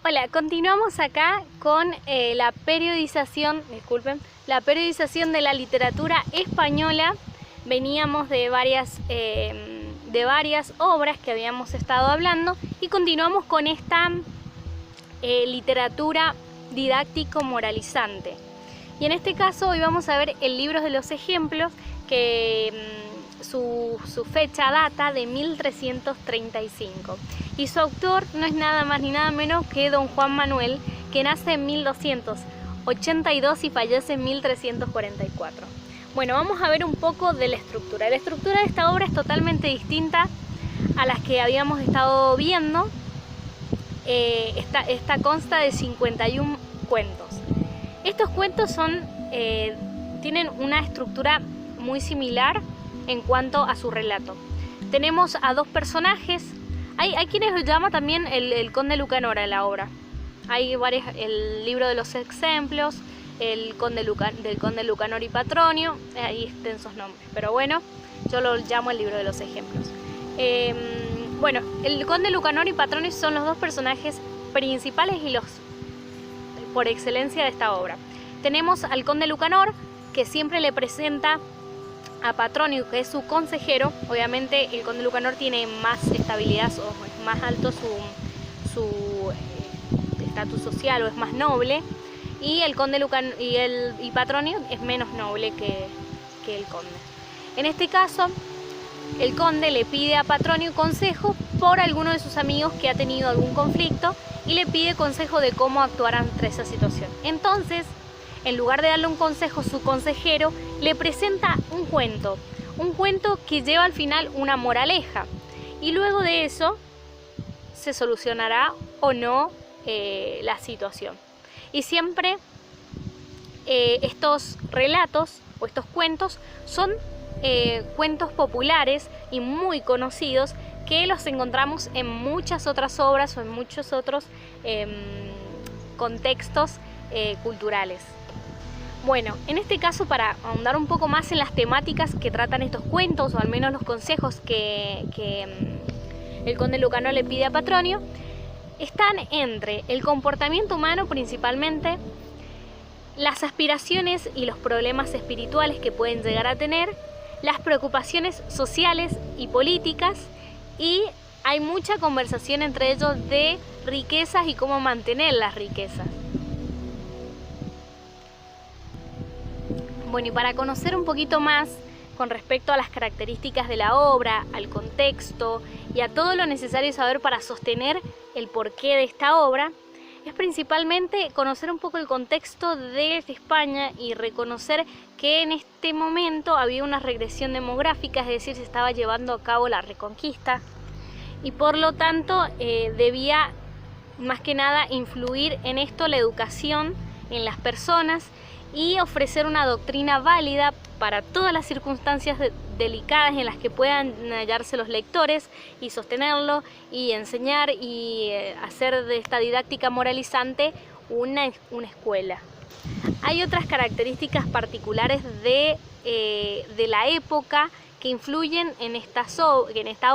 Hola, continuamos acá con la periodización de la literatura española. Veníamos de varias obras que habíamos estado hablando y continuamos con esta literatura didáctico-moralizante. Y en este caso hoy vamos a ver el libro de los ejemplos, que su fecha data de 1335. Y su autor no es nada más ni nada menos que don Juan Manuel, que nace en 1282 y fallece en 1344. Bueno, vamos a ver un poco de la estructura. La estructura de esta obra es totalmente distinta a las que habíamos estado viendo. Esta consta de 51 cuentos. Estos cuentos tienen una estructura muy similar en cuanto a su relato. Tenemos a dos personajes. Hay quienes lo llaman también el conde Lucanor en la obra. Hay varios, el libro de los ejemplos, del conde Lucanor y Patronio, hay extensos nombres, pero bueno, yo lo llamo el libro de los ejemplos. Bueno, el conde Lucanor y Patronio son los dos personajes principales y los por excelencia de esta obra. Tenemos al conde Lucanor, que siempre le presenta a Patronio, que es su consejero. Obviamente el conde Lucanor tiene más estabilidad, o es más alto su estatus social, o es más noble, y el conde y Patronio es menos noble que el conde. En este caso, el conde le pide a Patronio consejo por alguno de sus amigos que ha tenido algún conflicto y le pide consejo de cómo actuar ante esa situación. Entonces, en lugar de darle un consejo, su consejero le presenta un cuento que lleva al final una moraleja, y luego de eso se solucionará o no la situación. Y siempre estos relatos o estos cuentos son cuentos populares y muy conocidos, que los encontramos en muchas otras obras o en muchos otros contextos culturales. Bueno, en este caso, para ahondar un poco más en las temáticas que tratan estos cuentos, o al menos los consejos que el conde Lucanor le pide a Patronio, están entre el comportamiento humano principalmente, las aspiraciones y los problemas espirituales que pueden llegar a tener, las preocupaciones sociales y políticas, y hay mucha conversación entre ellos de riquezas y cómo mantener las riquezas. Bueno, y para conocer un poquito más con respecto a las características de la obra, al contexto y a todo lo necesario saber para sostener el porqué de esta obra, es principalmente conocer un poco el contexto de España y reconocer que en este momento había una regresión demográfica, es decir, se estaba llevando a cabo la Reconquista, y por lo tanto debía más que nada influir en esto la educación en las personas y ofrecer una doctrina válida para todas las circunstancias delicadas en las que puedan hallarse los lectores, y sostenerlo y enseñar y hacer de esta didáctica moralizante una escuela. Hay otras características particulares de la época que influyen en esta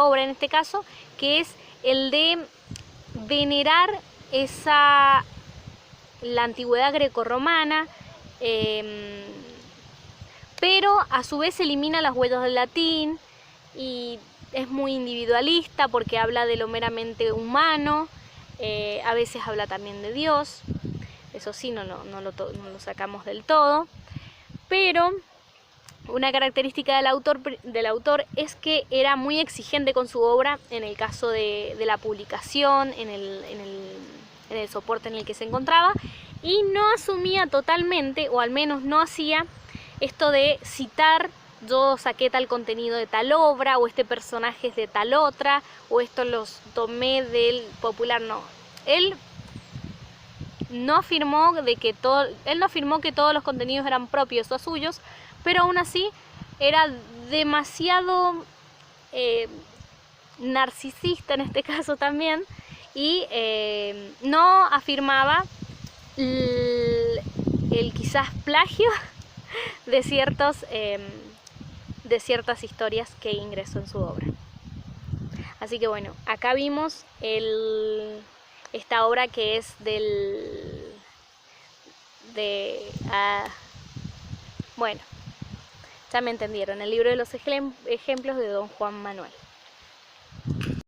obra, en este caso, que es el de venerar la antigüedad grecorromana, pero a su vez elimina las huellas del latín, y es muy individualista porque habla de lo meramente humano, a veces habla también de Dios, eso sí, no lo sacamos del todo, pero una característica del autor es que era muy exigente con su obra en el caso de la publicación, en el soporte en el que se encontraba, y no asumía totalmente, o al menos no hacía esto de citar: yo saqué tal contenido de tal obra, o este personaje es de tal otra, o esto los tomé del popular. No, él no afirmó que todos los contenidos eran propios o suyos, pero aún así era demasiado narcisista en este caso también, y no afirmaba el quizás plagio de ciertas historias que ingresó en su obra. Así que bueno, acá vimos el esta obra que es bueno, ya me entendieron, el libro de los ejemplos de Don Juan Manuel.